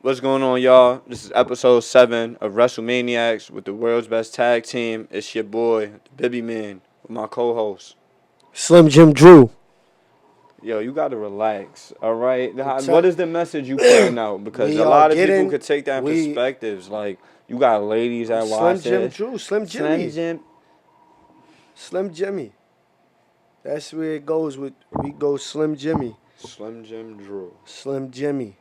What's going on, y'all? This is episode 7 of Wrestle Maniacs with the world's best tag team. It's your boy, the Bibby Man, with my co-host, Slim Jim Drew. Yo, you gotta relax, all right? What is the message you putting out? Because a lot of people could take that in perspectives. Like, you got ladies that watch Slim Jim Drew, Slim Jimmy. Slim Jimmy. That's where it goes with, we go Slim Jimmy. Slim Jim Drew. Slim Jimmy.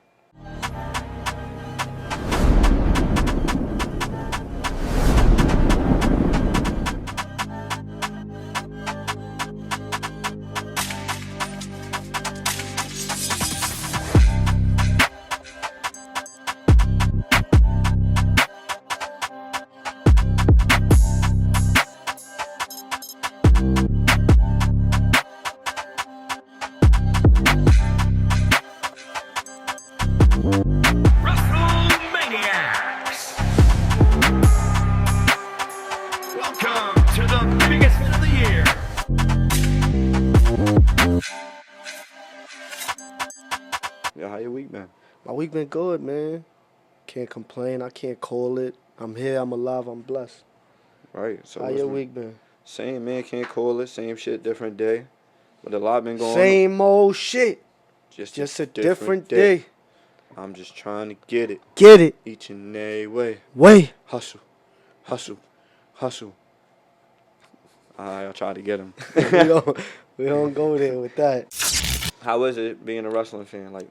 Yo, how your week been? My week been good, man. Can't complain. I can't call it. I'm here. I'm alive. I'm blessed. Right. So how your week been? Same, man. Can't call it. Same shit, different day. But a lot been going on. Same old shit. Just a different day. I'm just trying to get it. Get it. Each and every way. Way. Hustle. Hustle. Hustle. I'll try to get him. we don't go there with that. How is it being a wrestling fan? Like,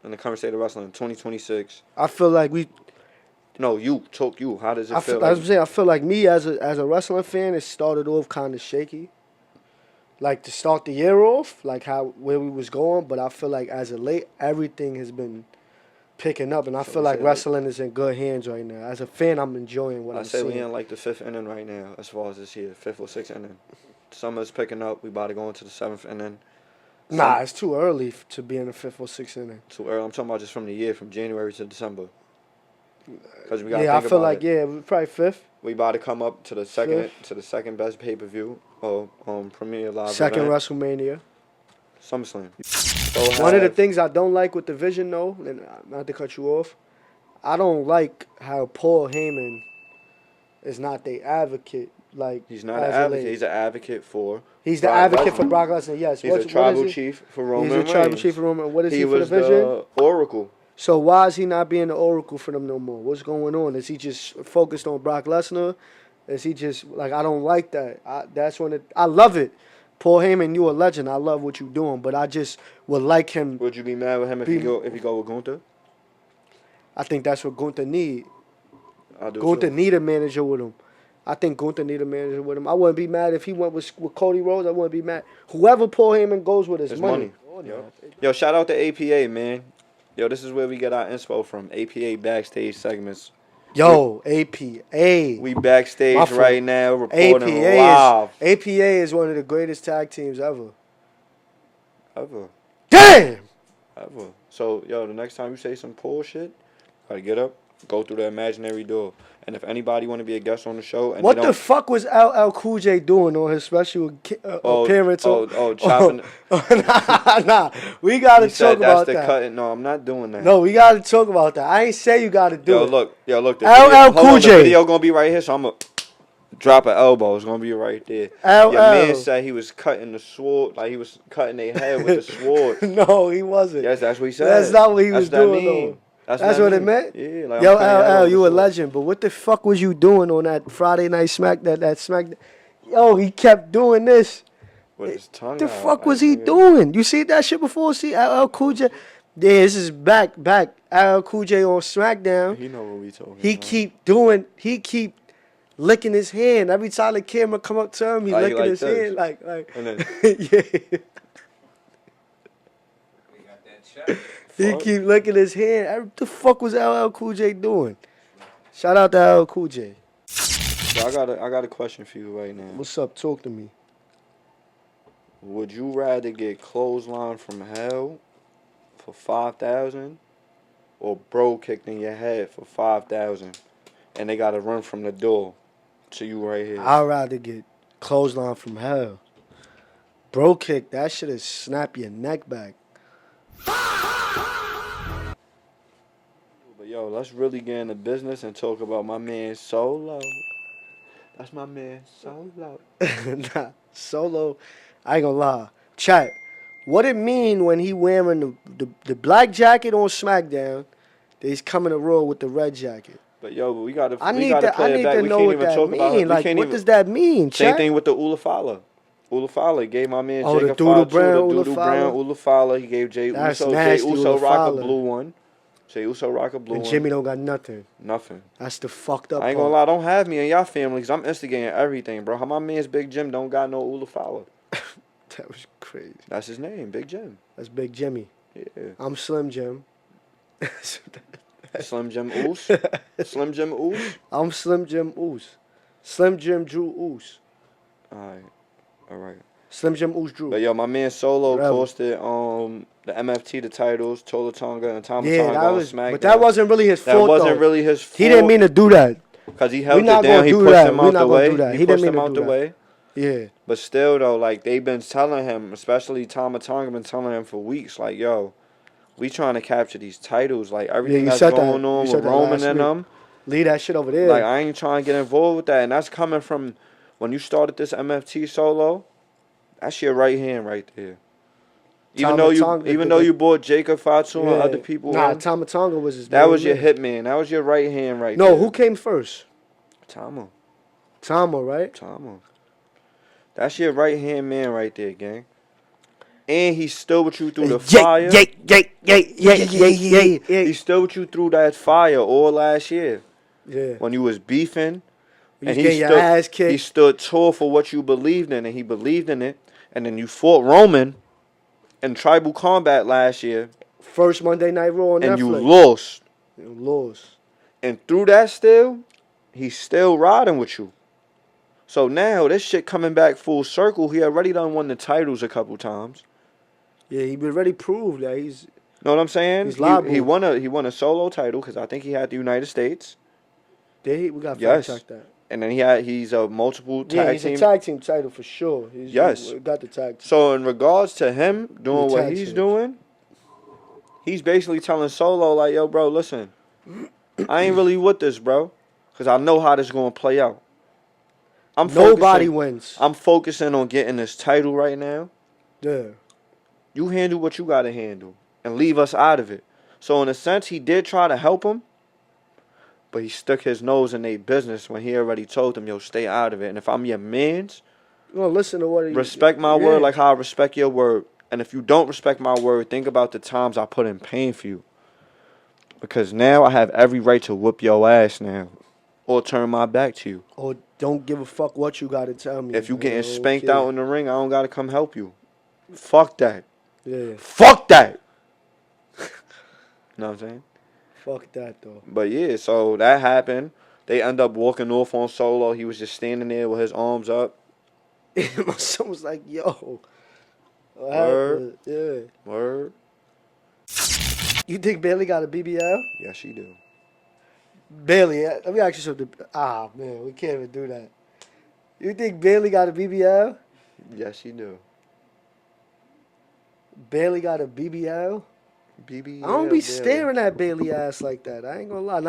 in the current state of wrestling, 2026. I feel like we... No, you. How does it feel? I feel like me as a wrestling fan, it started off kind of shaky. Like, to start the year off, like where we was going. But I feel like as of late, everything has been picking up. And I feel like wrestling is in good hands right now. As a fan, I'm enjoying what I'm seeing. I say we in like the 5th inning right now, as far as this year. 5th or 6th inning. Summer's picking up. We about to go into the 7th inning. Nah, it's too early to be in the 5th or 6th inning. Too early. I'm talking about just from the year, from January to December. Because we got. Yeah, I feel like probably 5th. We about to come up to the second best pay-per-view or Premier Live. Second event. WrestleMania. SummerSlam. So one of the things I don't like with the Vision, though, and not to cut you off, I don't like how Paul Heyman is not the advocate. Like, he's not an advocate. He's an advocate for. He's the advocate for Brock Lesnar. Yes. He's a tribal chief for Roman Reigns. He's a tribal chief for Roman. What is he for the Vision? He was the Oracle. So why is he not being the Oracle for them no more? What's going on? Is he just focused on Brock Lesnar? Is he just like, I don't like that. I love it. Paul Heyman, you a legend. I love what you're doing, but I just would like him. Would you be mad with him if he go with Gunther? I think that's what Gunther need. I do. Gunther need a manager with him. I think Gunther need a manager with him. I wouldn't be mad if he went with Cody Rhodes. I wouldn't be mad. Whoever Paul Heyman goes with is money. Yo, shout out to APA, man. Yo, this is where we get our inspo from. APA backstage segments. Yo, APA. We backstage right now reporting live. APA is one of the greatest tag teams ever. Ever. Damn! Ever. So, yo, the next time you say some bullshit, gotta get up, go through the imaginary door. And if anybody want to be a guest on the show, and what the fuck was LL Cool J doing on his special appearance? Chopping. Nah, we gotta talk about that. Cutting. No, I'm not doing that. No, we gotta talk about that. I ain't say you gotta do it. Look. LL Cool J. The video gonna be right here, so I'm gonna drop an elbow. It's gonna be right there. LL. Your man said he was cutting the sword, like he was cutting their head with the sword. No, he wasn't. Yes, that's what he said. That's not what he was doing, though. That's what it meant? Yeah. Like, yo, LL, you a legend, but what the fuck was you doing on that Friday Night Smack, that Smack? Yo, he kept doing this. With his tongue What the fuck was he doing? You see that shit before? See LL Cool J? Yeah, this is back. LL Cool J on SmackDown. He know what we talking about. He keep licking his hand. Every time the camera come up to him, he licking his hand. Like. And then, yeah. We got that check. He keep licking his hand. What the fuck was LL Cool J doing? Shout out to LL Cool J. So I got a question for you right now. What's up? Talk to me. Would you rather get clotheslined from hell for $5,000 or bro kicked in your head for $5,000 and they gotta run from the door to you right here? I'd rather get clotheslined from hell. Bro kick, that shit is snap your neck back. But yo, let's really get into business and talk about my man Solo. That's my man Solo. Nah, Solo, I ain't gonna lie. Chat, what it mean when he wearing the black jacket on SmackDown, that he's coming to Raw with the red jacket? But yo, we gotta I we need gotta to, play I it need back. to We know can't what even that talk about it. mean. We Like, can't what even. does that mean, Same chat? thing with the Ulafala. Ulafala gave my man Oh, the Jacob Doodle Fatu Brown the Doodle Brown Ulafala. He gave Jay That's Uso. nasty, Jay Uso rock a Ulafala. blue one. Jay Uso rock a blue And one. Jimmy don't got nothing. Nothing. That's the fucked up I ain't part. gonna lie. Don't have me in y'all family because I'm instigating everything, bro. How my man's Big Jim don't got no Ulafala. That was crazy. That's his name, Big Jim. That's Big Jimmy. Yeah. I'm Slim Jim. Slim Jim Oos. Slim Jim Oos. I'm Slim Jim Oos. Slim Jim Drew Oos. All right. Slim Jim Oos Drew. But yo, my man Solo Whatever. costed the MFT the titles, Tola Tonga and Tama Yeah, Tonga that on was, SmackDown. but that wasn't really his That fault, wasn't though. really his fault. He didn't mean to do that. Because he held We not it down. gonna He do pushed that. him We out not the gonna way. do that. He He didn't pushed mean him to out do the that. way. Yeah. But still, though, like, they've been telling him, especially Tama Tonga been telling him for weeks, like, yo, we trying to capture these titles. Like, everything you that's said that. going You on said with that Roman last and week. them. Leave that shit over there. Like, I ain't trying to get involved with that. And that's coming from when you started this MFT Solo. That's your right hand right there. Even Tama Tonga, though you bought Jacob Fatu and other people Nah, in, Tama Tonga was his that main was your man. hitman. That was your right hand right there. No, who came first? Tama. Tama, right? Tama. That's your right hand man right there, gang. And he stood with you through the fire. He stood with you through that fire all last year. Yeah. When you was beefing. You was getting your ass kicked. He stood tall for what you believed in, and he believed in it. And then you fought Roman in Tribal Combat last year. First Monday Night Raw on Netflix. And you lost. You lost. And through that still, he's still riding with you. So now, this shit coming back full circle. He already done won the titles a couple times. Yeah, he already proved that he's... Know what I'm saying? He's liable. He won a solo title because I think he had the United States. Did he? We got to Yes. fact check that. And then he's a multiple tag Yeah, he's team. a tag team title for sure. Yes. He got the tag team. So in regards to him doing The what tag he's teams. doing, he's basically telling Solo like, yo, bro, listen, I ain't really with this, bro, because I know how this going to play out. Nobody wins. I'm focusing on getting this title right now. Yeah. You handle what you got to handle and leave us out of it. So in a sense, he did try to help him, but he stuck his nose in their business when he already told them, yo, stay out of it. And if I'm your mans, You gonna listen to what he... respect my word like how I respect your word. And if you don't respect my word, think about the times I put in pain for you. Because now I have every right to whoop your ass now. Or turn my back to you. Or don't give a fuck what you gotta tell me. If you getting Okay. spanked out in the ring, I don't got to come help you. Fuck that. Yeah. Fuck that. Know what I'm saying? Fuck that, though. But yeah, so that happened. They end up walking off on Solo. He was just standing there with his arms up. My son was like, yo. What Word. happened? Yeah. Word. You think Bailey got a BBL? Yes, she do. Bailey, let me ask you something. Ah, man, we can't even do that. You think Bailey got a BBL? Yes, she do. Bailey got a BBL? BB. I don't be staring at Bailey ass like that. I ain't gonna lie.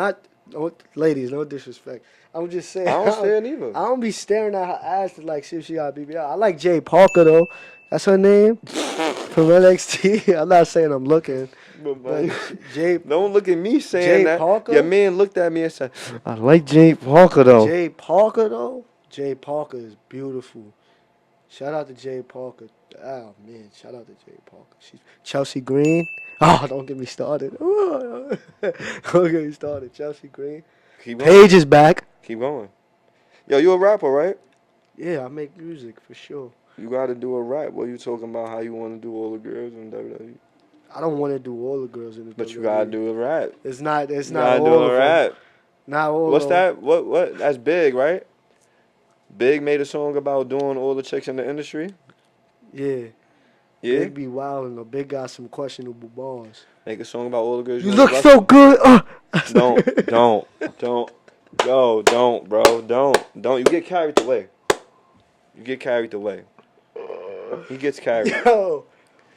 No, ladies, no disrespect. I'm just saying. I don't stare neither. I don't be staring at her ass to like see if she got a BBL. I like Jay Parker though. That's her name from NXT. I'm not saying I'm looking. But Jay. Don't look at me saying Jay that. Parker? Your man looked at me and said, I like Jay Parker though. Jay Parker though. Jay Parker is beautiful. Shout out to Jay Parker. Oh man, shout out to Jay Parker. She's Chelsea Green. Oh, don't get me started. Don't get me started. Chelsea Green. Keep going. Paige is back. Keep going. Yo, you a rapper, right? Yeah, I make music for sure. You got to do a rap. What you talking about? How you want to do all the girls in WWE? I don't want to do all the girls in the But WWE. you gotta do a rap. It's not. It's You not gotta all do of a them. rap. Not all. What's of them. that? What? That's Big, right? Big made a song about doing all the chicks in the industry. Yeah. Yeah. Big be wilding. Though. Big got some questionable bars. Make a song about all the girls. You wanna look wrestle. so good. Don't. Yo, don't, bro. Don't. You get carried away. You get carried away. He gets carried. Yo.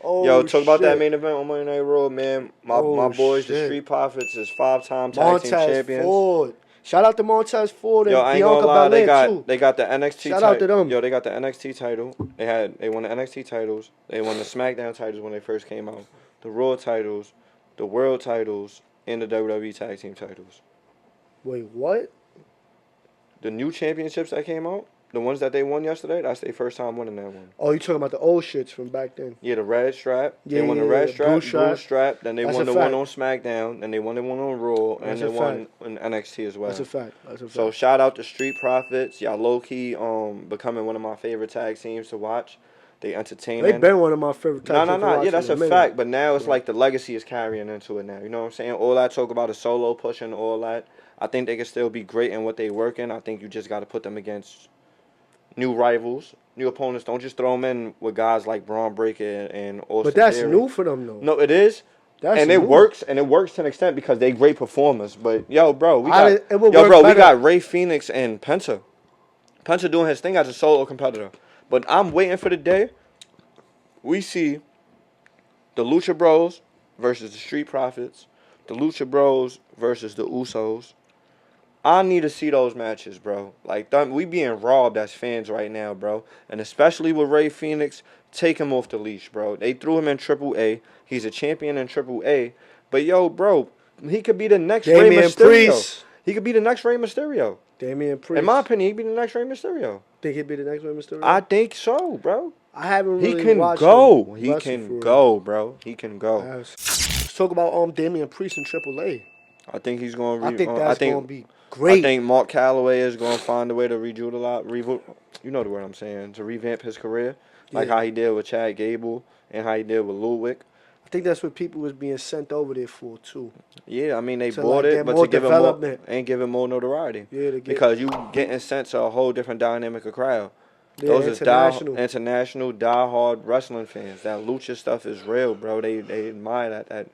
Oh, Yo, talk about that shit. main event on Monday Night Raw, man. My Oh, boys, the shit. Street Profits, is 5-time tag team Montez champions. Ford. Shout out to Montez Ford and Yo, I ain't Bianca gonna lie, Belair too. they got the NXT Shout out to them. Yo, they got the NXT title. They won the NXT titles. They won the SmackDown titles when they first came out. The Raw titles, the World titles, and the WWE Tag Team titles. Wait, what? The new championships that came out, the ones that they won yesterday, that's their first time winning that one. Oh, you talking about the old shits from back then? Yeah, the red strap. Yeah, they won the red strap, blue strap. Then they That's won a the one fact. on SmackDown. Then they won the one on Raw, That's and a they won in NXT as well. That's a fact. That's a fact. So shout out to Street Profits. Y'all low key becoming one of my favorite tag teams to watch. They entertaining. They've been one of my favorite tag teams to watch Yeah, that's in a minute. fact. But now it's like the legacy is carrying into it now. You know what I'm saying? All that talk about is solo pushing, all that. I think they can still be great in what they working. I think you just got to put them against new rivals, new opponents. Don't just throw them in with guys like Braun Breaker and Austin But that's Theory. new for them though. No, it is. That's and new. it works to an extent because they great performers. But yo, bro, we It would yo, work bro, we better. got Ray Phoenix and Penta. Penta doing his thing as a solo competitor. But I'm waiting for the day we see the Lucha Bros versus the Street Profits, the Lucha Bros versus the Usos. I need to see those matches, bro. Like, we being robbed as fans right now, bro. And especially with Ray Phoenix, take him off the leash, bro. They threw him in AAA. He's a champion in AAA. But, yo, bro, he could be the next Rey Damian Mysterio. Priest. He could be the next Rey Mysterio. Damian Priest. In my opinion, he'd be the next Rey Mysterio. Think he'd be the next Rey Mysterio? I think so, bro. I haven't really He can watched go. him He wrestle can for go, bro. He can go. Let's talk about Damian Priest in AAA. I think he's going to I think that's going to be great. I think Mark Calloway is going to find a way to you know the word I'm saying, to revamp his career. Like how he did with Chad Gable and how he did with Ludwig. I think that's what people was being sent over there for, too. Yeah, I mean, they To, bought like, it, get but more to give him development. ain't giving more notoriety. Yeah, to get, because you getting sent to a whole different dynamic of crowd. yeah, Those is international. die-hard wrestling fans. That lucha stuff is real, bro. They admire that.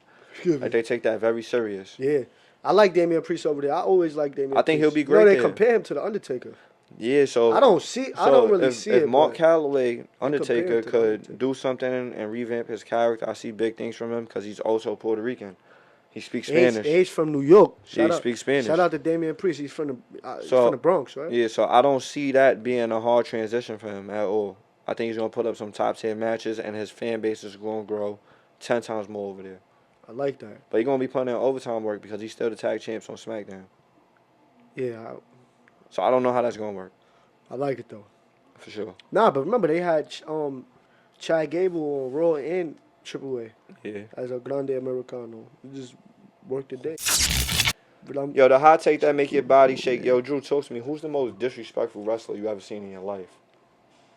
Like, they take that very serious. Yeah. I like Damian Priest over there. I always like Damian Priest. I think he'll be You know, great they there. compare him to The Undertaker. Yeah, so I don't really see it. If Mark but Calloway, compare Undertaker, him to could Undertaker. do something and revamp his character, I see big things from him because he's also Puerto Rican. He speaks Spanish. He's from New York. He speaks Spanish. Shout out to Damian Priest. He's from the Bronx, right? Yeah, so I don't see that being a hard transition for him at all. I think he's going to put up some top-tier matches, and his fan base is going to grow 10 times more over there. I like that. But he's going to be putting in overtime work because he's still the tag champs on SmackDown. Yeah, So I don't know how that's going to work. I like it, though. For sure. Nah, but remember, they had Chad Gable on Raw and AAA Yeah. as a Grande Americano. He just worked the day. But Yo, the hot take that make your body shake. Yo, Drew, talk to me. Who's the most disrespectful wrestler you ever seen in your life?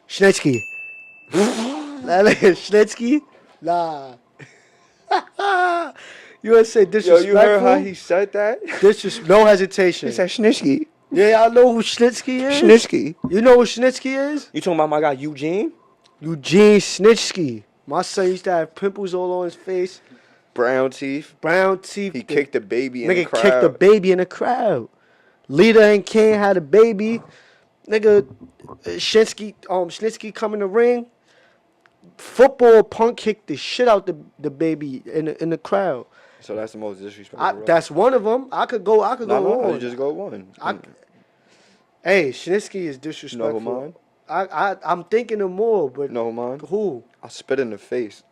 Snitsky. Snitsky? Nah. You want to say Yo, disrespectful? you heard how he said that? No hesitation. He said Snitsky. Yeah, y'all know who Snitsky is? Snitsky. You know who Snitsky is? You talking about my guy Eugene? Eugene Snitsky. My son used to have pimples all on his face. Brown teeth. Brown teeth. He kicked the baby in the Nigga crowd. kicked the baby in the crowd. Lita and Kane had a baby. Nigga, Snitsky come in the ring. Football Punk kicked the shit out the baby in the crowd. So that's the most disrespectful. That's one of them. I could go No, on. you just go one. Hey, Snitsky is You disrespectful. know who mine? I'm thinking of more, but You know who mine? who? I spit in the face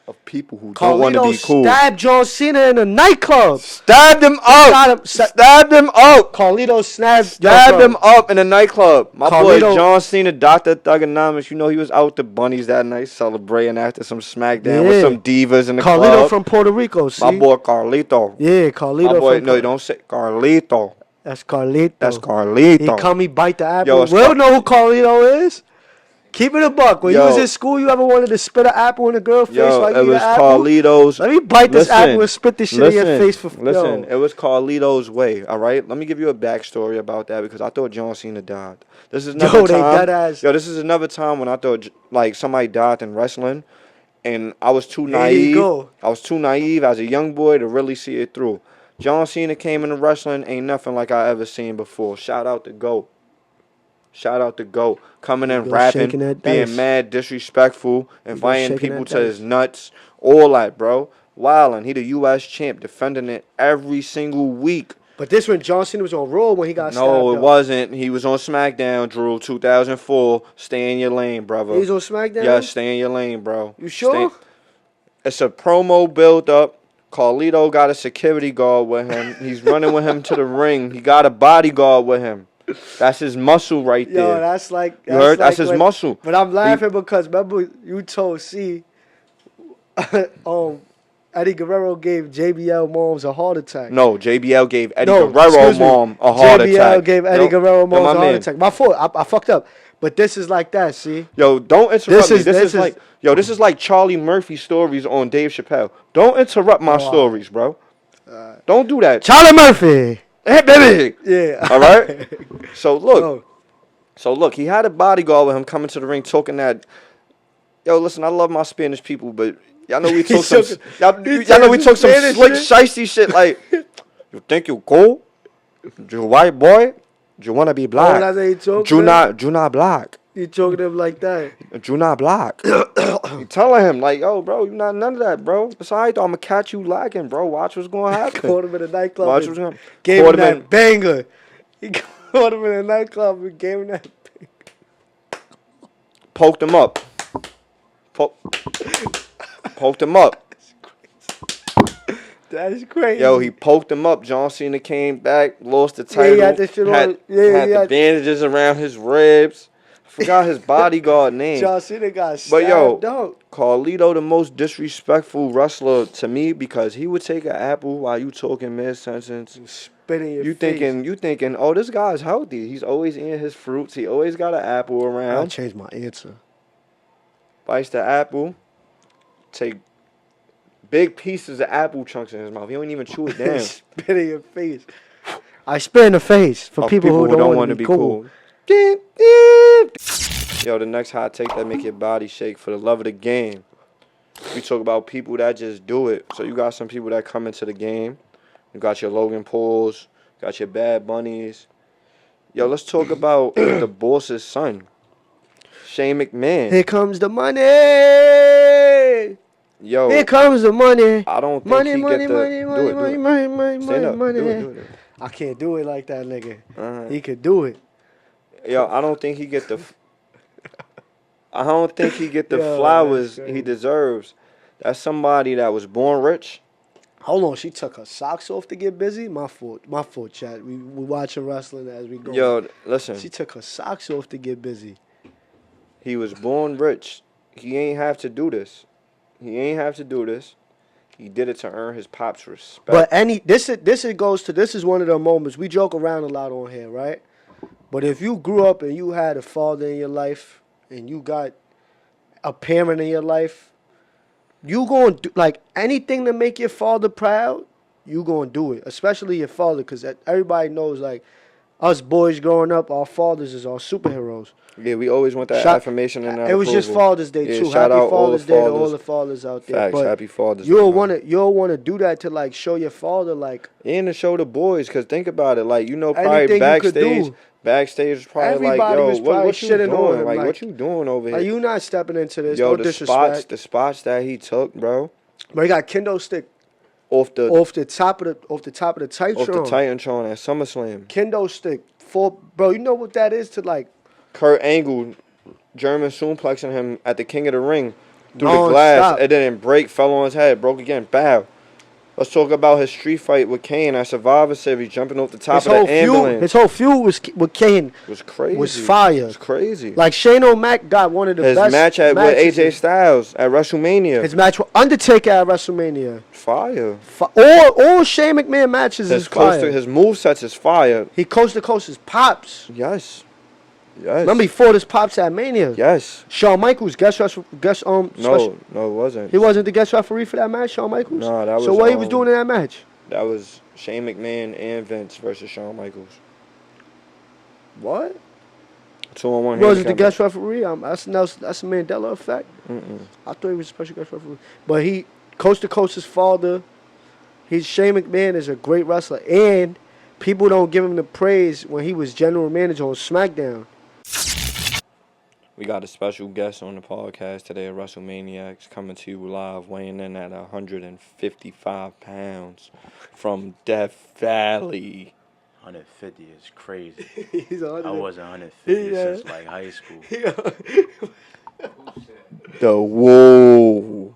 of people who don't want to Carlito be cool. stabbed John Cena in a nightclub. Stabbed him up. Stabbed him up. Carlito Stabbed him up in a nightclub. My boy Carlito- John Cena, Dr. Thugonomics, you know he was out with the bunnies that night celebrating after some SmackDown with Yeah. some divas in the Carlito club. from Puerto Rico, see? My boy Carlito. Yeah, Carlito My boy, from no, don't say Carlito. That's Carlito. That's Carlito. He come, he bite the apple. Yo, We it's don't know who Carlito is. Keep it a buck. When you Yo. was in school, you ever wanted to spit an apple in a girl's face Yo, while you it eat was an apple? Carlito's. Let me bite this apple and spit this shit in your face for Listen, yo. it was Carlito's way, all right? Let me give you a backstory about that because I thought John Cena died. This is another They time. dead ass. Yo, this is another time when I thought like somebody died in wrestling, and I was too Here you naive. go. I was too naive as a young boy to really see it through. John Cena came into wrestling, ain't nothing like I ever seen before. Shout out to GOAT. Shout out to GOAT. Coming in, Bill rapping, shaking that being dice. mad, disrespectful, inviting shaking people that to his dice. nuts. All that, bro. Wildin'. He the U.S. champ, defending it every single week. But this when John Cena was on Raw when he got stabbed. No, it up. wasn't. He was on SmackDown, Drew, 2004. Stay in your lane, brother. He's on SmackDown? Yes, stay in your lane, bro. You sure? It's a promo build-up. Carlito got a security guard with him. He's running with him to the ring. He got a bodyguard with him. That's his muscle right there. Yo, that's like... You heard? That's his muscle. But I'm laughing because, remember, you told C... Eddie Guerrero gave JBL moms a heart attack. No, JBL gave Eddie Guerrero mom a heart attack. JBL gave Eddie Guerrero moms a heart man. attack. My fault. I fucked up. But this is like that, see? Yo, don't interrupt me. This is like Charlie Murphy stories on Dave Chappelle. Don't interrupt my stories, bro. Don't do that. Charlie Murphy. Hey, baby. Yeah. All right? So, look. He had a bodyguard with him coming to the ring talking that, yo, listen, I love my Spanish people, but y'all know we talk some slick, shiesty shit like, you think you cool? You white boy? You want to be black? You not black. You talking to him like that. You not black. You telling him, like, yo, bro, you not none of that, bro. It's all right, though. I'm going to catch you lacking, bro. Watch what's going to happen. Caught him in a nightclub. Watch what's going to happen. Gave him that banger. He caught him in a nightclub and gave him that banger. Poked him up. Poked him up. That is crazy. Yo, he poked him up. John Cena came back, lost the title. Yeah, he had this shit on. Had the bandages around his ribs. I forgot his bodyguard name. John Cena got stabbed out. Carlito, the most disrespectful wrestler to me because he would take an apple while you talking mid-sentence. Spit in your face. You thinking, oh, this guy's healthy. He's always eating his fruits. He always got an apple around. I'll change my answer. Bites the apple. Take big pieces of apple chunks in his mouth. He don't even chew it down. Spit in your face. I spit in the face for people who don't want to be cool. Yo, the next hot take that make your body shake for the love of the game. We talk about people that just do it. So you got some people that come into the game. You got your Logan Pauls, got your Bad Bunnies. Yo, let's talk about the boss's son, Shane McMahon. Here comes the money. Yo, here comes the money. I don't think money. Do it. I can't do it like that, nigga. Uh-huh. He could do it. Yo, I don't think he get the. Yo, flowers he deserves. That's somebody that was born rich. Hold on, she took her socks off to get busy. My fault, chat. We watching wrestling as we go. Yo, listen. She took her socks off to get busy. He was born rich. He ain't have to do this. He did it to earn his pop's respect. But this is one of the moments we joke around a lot on here, right? But if you grew up and you had a father in your life and you got a parent in your life, you gonna do like anything to make your father proud. You gonna do it, especially your father, because everybody knows like us boys growing up, our fathers is our superheroes. Yeah, we always want that affirmation and that it was approval. just Father's Day too. Shout Happy out Father's Day to all the fathers out there. Facts, but happy Father's Day. You'll wanna do that to like show your father like, and to show the boys, because think about it, like, you know, anything probably backstage was probably everybody like, was yo, probably what you shitting on doing? him, Like, what you doing over here? Are you not stepping into this? Yo, No disrespect. the spots that he took, bro. But he got kendo stick off the top of the Titantron. Off the Titantron at SummerSlam. Kendo stick bro. You know what that is to like Kurt Angle, German suplexing him at the King of the Ring through the Non-stop. glass. It didn't break, fell on his head, broke again, bow. Let's talk about his street fight with Kane at Survivor Series, jumping off the top of the ambulance. His whole feud with Kane was crazy. Was fire. It was crazy. Like Shane O'Mac got one of the best match with AJ Styles at WrestleMania. His match with Undertaker at WrestleMania. Fire. All Shane McMahon matches is fire. His movesets is fire. He coast to coast his pops. Yes. Remember he fought his pops at Mania. Yes. Shawn Michaels No, it wasn't. He wasn't the guest referee for that match, Shawn Michaels? No, that was. So what he was doing in that match? That was Shane McMahon and Vince versus Shawn Michaels. What? 2-on-1. He wasn't the guest referee. That's a Mandela effect. Mm-mm. I thought he was a special guest referee. But he coast to coast his father. Shane McMahon is a great wrestler, and people don't give him the praise when he was general manager on SmackDown. We got a special guest on the podcast today at Maniacs, coming to you live, weighing in at 155 pounds from Death Valley. 150 is crazy. He's 100. I wasn't 150 Yeah. since like high school. The Whoa.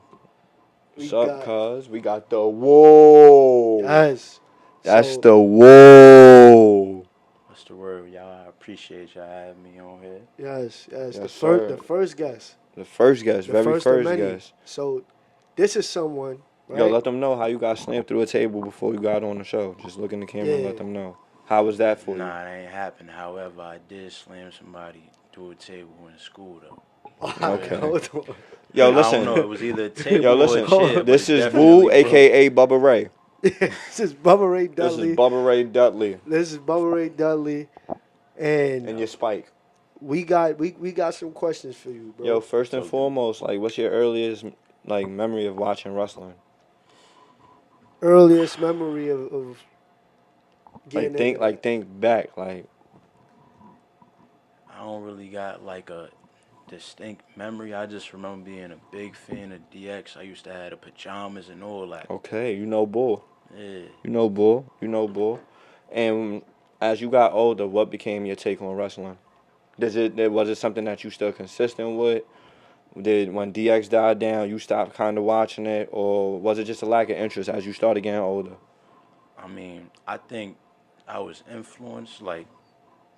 We What's up, got- cuz? We got the Whoa. Yes. That's So, the Whoa. What's the word, y'all? I appreciate y'all having me on here. Yes. Yes, the sir. first guest. The first guest, The very first of first many. guest. So, this is someone. Right? Yo, let them know how you got slammed through a table before you got on the show. Just look in the camera and Yeah. let them know. How was that for Nah, it ain't happened. However, I did slam somebody through a table in school, though. Okay. Hold on. you? Yo, I listen. don't know. It was either a table Yo, or listen. a chair. but This it is definitely Boo, broke. a.k.a. Bubba Ray. This is Bubba Ray This Dudley. is Bubba Ray Dudley And and your Spike. we got some questions for you, bro. Yo, first and So- foremost, like, what's your earliest like memory of watching wrestling? Earliest memory of getting Think back, like. I don't really got like a distinct memory. I just remember being a big fan of DX. I used to have the pajamas and all that. Okay, you know Bull. Yeah. You know Bull. And as you got older, what became your take on wrestling? Was it something that you still consistent with? When DX died down, you stopped kind of watching it, or was it just a lack of interest as you started getting older? I mean, I think I was influenced, like,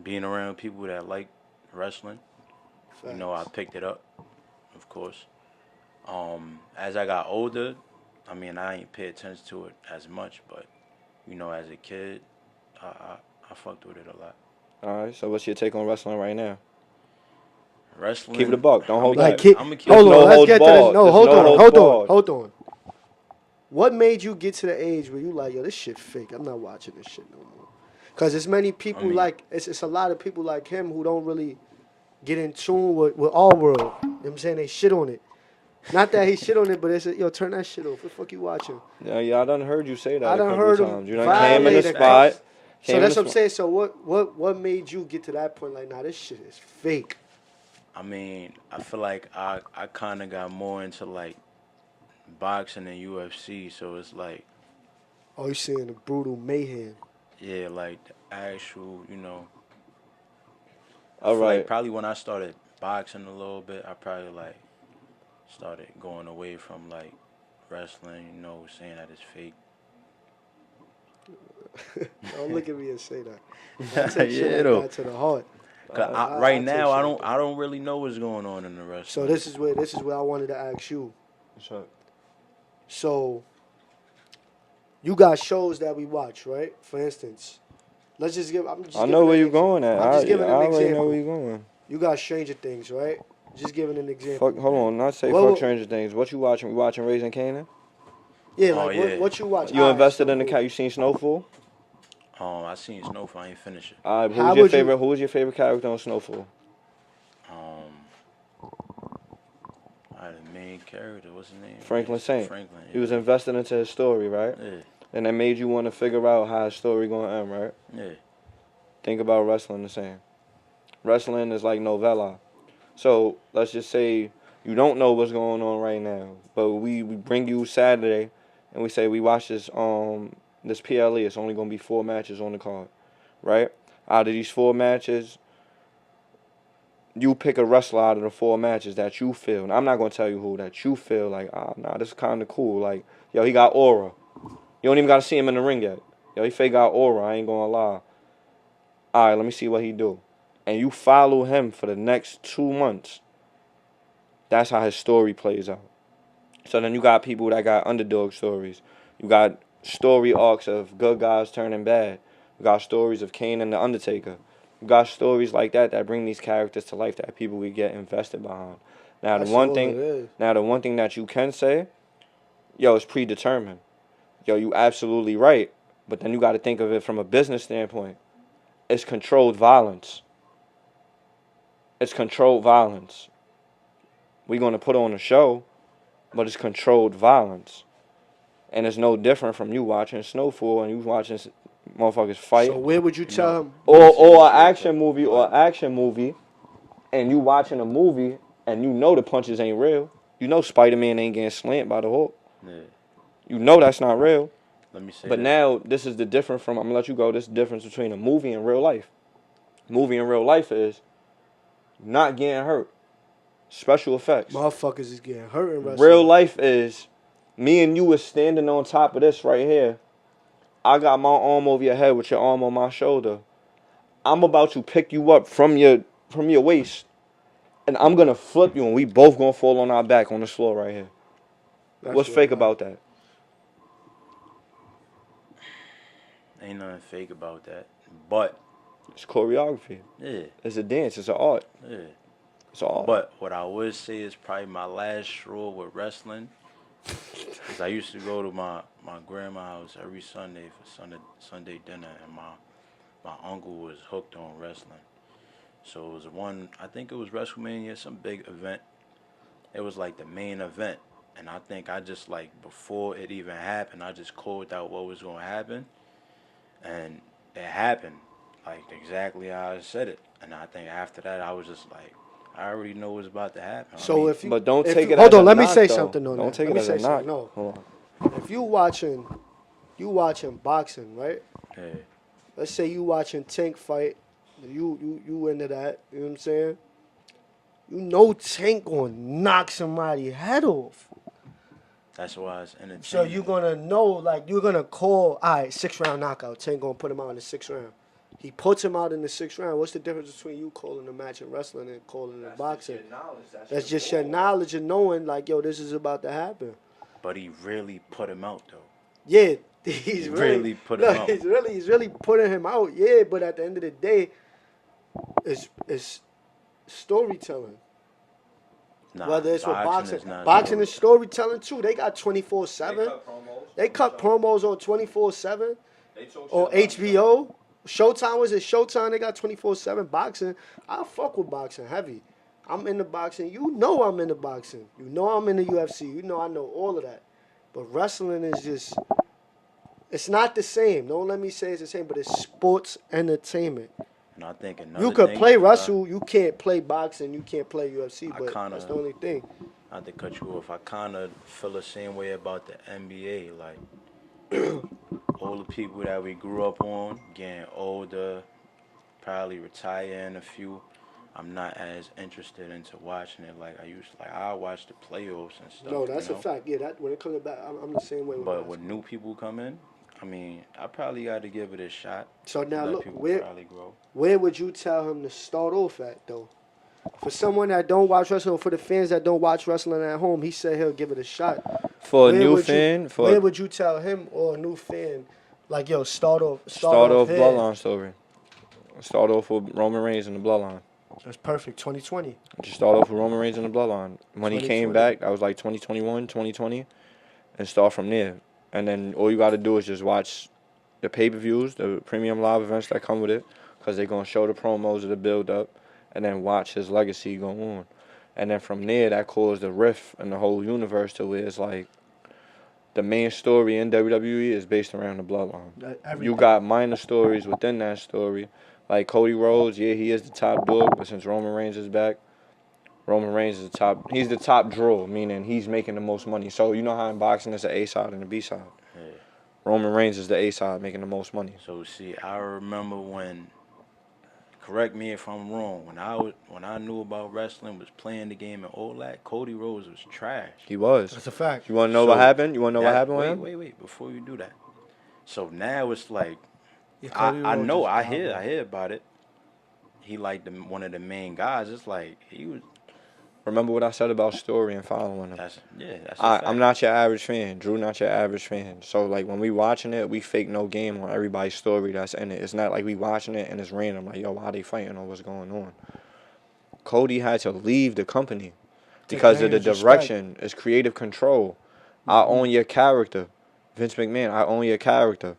being around people that like wrestling. You know, I picked it up, of course. As I got older, I mean, I ain't pay attention to it as much, but, you know, as a kid, I fucked with it a lot. All right, so what's your take on wrestling right now? Wrestling. Keep it a buck. Don't hold Like, back. I'ma keep hold There's on, no let's holds get to this. barred. No, There's hold no on, holds hold on, barred. hold on. What made you get to the age where you like, yo, this shit fake? I'm not watching this shit no more. Cause there's many people it's a lot of people like him who don't really get in tune with our world. You know what I'm saying? They shit on it. Not that he shit on it, but they said, yo, turn that shit off. What the fuck you watching? Yeah, I done heard you say that I a done couple heard him times. You done violate came in the the spot. So came in that's the what I'm spot. saying. So what made you get to that point? Like, nah, this shit is fake. I mean, I feel like I kind of got more into, like, boxing and UFC, so it's like, Oh, you seeing the brutal mayhem? yeah, like, the actual, you know. I All feel right. like probably when I started boxing a little bit, I probably, like, started going away from, like, wrestling, you know, saying that it's fake. Don't look at me and say that. I take shit Yeah, like though. that to the heart. 'Cause I right take now, I shit don't like I don't really know what's going on in the wrestling. So this is where I wanted to ask you. What's up? So you got shows that we watch, right? For instance, let's just give. I know where you're going at. I'm just giving I an already example. know where you're going. You got Stranger Things, right? Just giving an example. Fuck, hold on, not say Well, fuck Stranger Things. What you watching? We watching Raising Kanan? Yeah, Oh, like yeah. what you watch? You invested in the cat. You seen Snowfall? I seen Snowfall. I ain't finish it. All right, How who would you- was your favorite character on Snowfall? The main character, what's his name? Franklin Saint. Franklin. He was invested into his story, right? Yeah, And that made you want to figure out how his story gonna end, right? yeah. Think about wrestling the same. Wrestling is like novella. So let's just say you don't know what's going on right now, but we bring you Saturday, and we say we watch this PLE. It's only gonna be 4 matches on the card, right? Out of these 4 matches, you pick a wrestler out of the 4 matches that you feel. And I'm not gonna tell you who that you feel like. Nah, this is kind of cool. Like, yo, he got aura. You don't even gotta see him in the ring yet. Yo, he fake got aura. I ain't gonna lie. All right, let me see what he do. And you follow him for the next 2 months. That's how his story plays out. So then you got people that got underdog stories. You got story arcs of good guys turning bad. You got stories of Kane and The Undertaker. You got stories like that bring these characters to life that people would get invested behind. Now That's the one all thing it is. that you can say, yo, it's predetermined. Yo, you absolutely right. But then you got to think of it from a business standpoint. It's controlled violence. It's controlled violence. We're going to put on a show, but it's controlled violence. And it's no different from you watching Snowfall and you watching motherfuckers fight. So where would you tell him? Or an action movie and you watching a movie and you know the punches ain't real. You know Spider-Man ain't getting slammed by the Hulk. Yeah. You know that's not real. Let me say But this. now this is the difference from, I'm going to let you go, this is the difference between a movie and real life. Movie in real life is not getting hurt. Special effects. Motherfuckers is getting hurt in wrestling. Real life is me and you is standing on top of this right here. I got my arm over your head with your arm on my shoulder. I'm about to pick you up from your waist, and I'm gonna flip you, and we both gonna fall on our back on this floor right here. What's fake about that? Ain't nothing fake about that. But It's choreography. yeah, It's a dance. It's an art. yeah. It's an art. But what I would say is probably my last straw with wrestling. Cause I used to go to my grandma's house every Sunday for Sunday dinner, and my uncle was hooked on wrestling. So it was I think it was WrestleMania, some big event. It was like the main event, and I think I just like before it even happened, I just called out what was gonna happen, and it happened like exactly how I said it. And I think after that, I was just like, I already know what's about to happen. So if you, but don't if take you, it hold as on, a let me knock, say though. something on Don't that. take Let it me as say a knock. something. No, Hold on. if you watching boxing, right? Yeah. Let's say you watching Tank fight, you into that, you know what I'm saying? You know Tank gonna knock somebody's head off. That's why it's entertaining. So you're gonna know, like, you're gonna call, all right, 6-round knockout. Tank gonna put him out in the 6th round. He puts him out in the 6th round. What's the difference between you calling a match in wrestling and calling it boxing? That's just your knowledge and knowing, like, yo, this is about to happen. But he really put him out though. Yeah, he's really put him out. He's really putting him out. Yeah, but at the end of the day, it's storytelling. Nah, Whether it's with boxing, is not boxing is storytelling. storytelling too. They got 24/7. They cut promos on 24/7 on HBO. Showtime, was it Showtime? They got 24/7 boxing. I fuck with boxing heavy. I'm into boxing. You know I'm into boxing. You know I'm into UFC. You know I know all of that. But wrestling is just, it's not the same. Don't let me say it's the same, but it's sports entertainment. And I think another You could thing, play wrestle, you can't play boxing, you can't play UFC, but kinda- that's the only thing. Not to cut you off, I kind of feel the same way about the NBA. Like, all the people that we grew up on, getting older, probably retiring a few. I'm not as interested into watching it like I used to. Like, I watch the playoffs and stuff. No, that's you a know? fact. Yeah, that when it comes back, I'm the same way. But when new people come in, I mean, I probably got to give it a shot. So now let look, people where probably grow. would you tell him to start off at though? For someone that don't watch wrestling, or for the fans that don't watch wrestling at home, he said he'll give it a shot. For a Where new would you- fan, where would you tell him or a new fan, like, yo, start off here? Bloodline story. Start off with Roman Reigns and the Bloodline. That's perfect. 2020. Just start off with Roman Reigns and the Bloodline. When he came 2020. back, I was like 2021, 2020, and start from there. And then all you got to do is just watch the pay-per-views, the premium live events that come with it, because they're going to show the promos of the build-up, and then watch his legacy go on. And then from there, that caused a rift in the whole universe to where it's like the main story in WWE is based around the Bloodline. You got minor stories within that story. Like Cody Rhodes, yeah, he is the top dog, but since Roman Reigns is back, Roman Reigns is he's the top draw, meaning he's making the most money. So you know how in boxing there's an A side and a B side. Yeah. Roman Reigns is the A side, making the most money. So see, I remember when. Correct me if I'm wrong. When I knew about wrestling, was playing the game and all that, Cody Rhodes was trash. He was. That's a fact. You want to know what happened? You want to know what happened with him? Wait. Before you do that. So now it's like, Yeah, I Rhodes know, is I dominant. hear about it. He like one of the main guys. It's like he was. Remember what I said about story and following him. That's a fact. I'm not your average fan. Drew not your average fan. So like when we watching it, we fake no game on everybody's story that's in it. It's not like we watching it and it's random. Like, yo, why they fighting or what's going on? Cody had to leave the company because of the direction. It's creative control. I own your character. Vince McMahon, I own your character.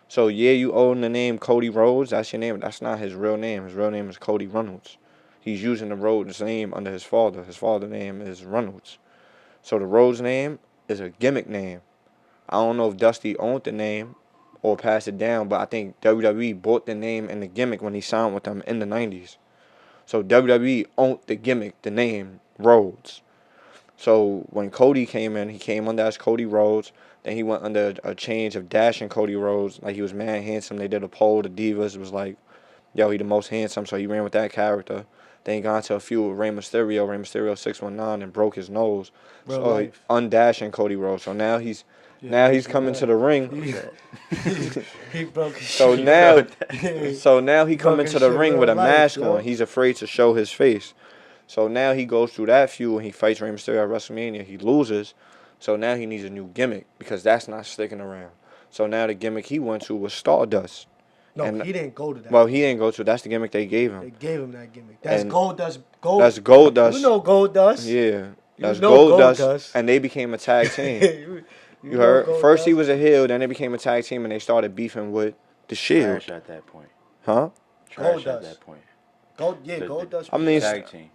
So yeah, you own the name Cody Rhodes. That's your name. That's not his real name. His real name is Cody Reynolds. He's using the Rhodes name under his father. His father's name is Reynolds. So the Rhodes name is a gimmick name. I don't know if Dusty owned the name or passed it down, but I think WWE bought the name and the gimmick when he signed with them in the 90s. So WWE owned the gimmick, the name Rhodes. So when Cody came in, he came under as Cody Rhodes. Then he went under a change of Dash and Cody Rhodes. Like, he was mad handsome. They did a poll. The Divas was like, yo, he the most handsome. So he ran with that character. Then he got into a feud with Rey Mysterio. Rey Mysterio 619 and broke his nose. Real So he life. undashed Cody Rhodes. So now he's coming to the ring. He broke his So shit. now he coming to the shit ring with a real life, mask yo. on. He's afraid to show his face. So now he goes through that feud and he fights Rey Mysterio at WrestleMania. He loses. So now he needs a new gimmick because that's not sticking around. So now the gimmick he went to was Stardust. No, And- he didn't go to that. Well, he didn't go to. That's the gimmick they gave They him. gave him that gimmick. That's And Goldust. That's Goldust. You know Goldust. Yeah, that's know Goldust. Goldust. And they became a tag team. you You know heard? First he Goldust. was a heel, then they became a tag team, and they started beefing with the Shield. Trash at that point. Huh? Trash Goldust. at that point. Goldust. I mean, Tag team.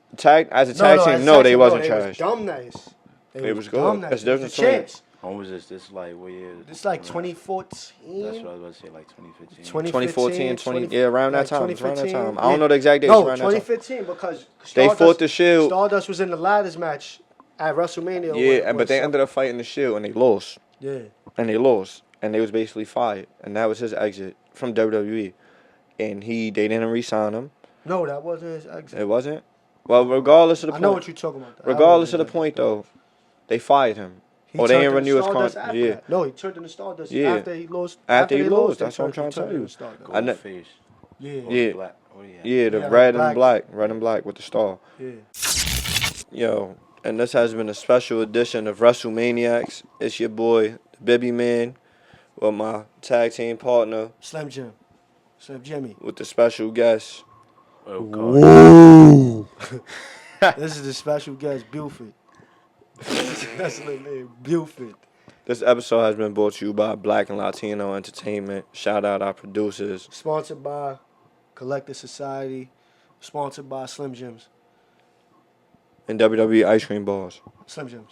as a tag team, no, they wasn't They trash. was dumb nice. They was good. dumb That's nice. different The between- champs. When was this? This like what year? It's like That's 2014. what I was about to say, like 2015. 2014, 20, yeah, around that time. It's around that 2015. time. I don't know the exact dates. No, around that time. 2015 because They fought the Shield. Stardust was in the ladders match at WrestleMania. Yeah, but they ended up fighting the Shield, and they lost. Yeah. And they lost. And they was basically fired. And that was his exit from WWE. And they didn't re-sign him. No, that wasn't his exit. It wasn't? Well, regardless of the I point. know what you're talking about. Regardless of the point, though, they fired him. He Or they turned didn't into renew his Stardust contract. after Yeah. that. No, he turned into Stardust Yeah. after he lost. After he they lost, they that's what I'm trying to turned tell you. into Stardust. I know- Goldface. Yeah. Yeah. Black. What do you have? Yeah, the Yeah, red like and black. Red and black with the star. Yeah. Yo, and this has been a special edition of WrestleManiacs. It's your boy, the Bibby Man, with my tag team partner, Slim Jim. Slim Jimmy. with the special guest. Oh, God. This is the special guest, Buford. That's the name, Buford. This episode has been brought to you by Black and Latino Entertainment. Shout out our producers. Sponsored by Collective Society. Sponsored by Slim Jims. And WWE Ice Cream Bars. Slim Jims.